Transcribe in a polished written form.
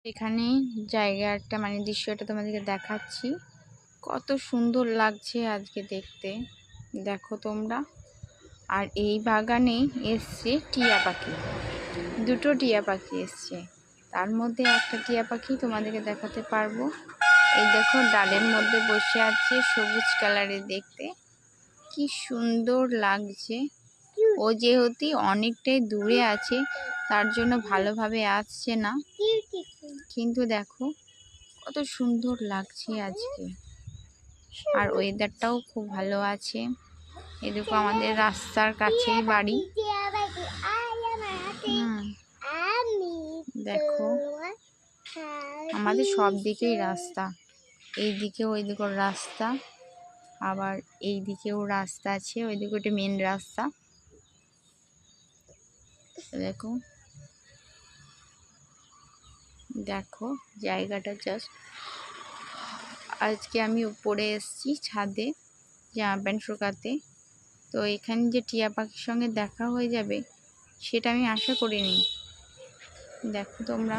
এখানে জায়গাটা মানে দৃশ্যটা তোমাদেরকে দেখাচ্ছি, কত সুন্দর লাগছে আজকে দেখতে, দেখো তোমরা। আর এই বাগানে এসছে টিয়া পাখি, দুটো টিয়া পাখি এসছে। তার মধ্যে একটা টিয়া পাখি তোমাদেরকে দেখাতে পারবো। এই দেখো ডালের মধ্যে বসে আছে, সবুজ কালারের, দেখতে কি সুন্দর লাগছে। ও যেহেতু অনেকটাই দূরে আছে তার জন্য ভালোভাবে আসছে না, কিন্তু দেখো কত সুন্দর লাগছে আজকে। আর ওয়েদারটাও খুব ভালো আছে। এদিকে আমাদের রাস্তার কাছেই বাড়ি। দেখো আমাদের সব দিকেই রাস্তা, এই দিকে ওই দিকেও রাস্তা, আবার এই দিকেও রাস্তা আছে, ওইদিকে ওটা মেন রাস্তা। দেখো দেখো জায়গাটা জাস্ট। আজকে আমি উপরে এসেছি ছাদে জামা প্যান্ট শুকাতে, তো এখানে যে টিয়া পাখির সঙ্গে দেখা হয়ে যাবে সেটা আমি আশা করিনি। দেখো তোমরা।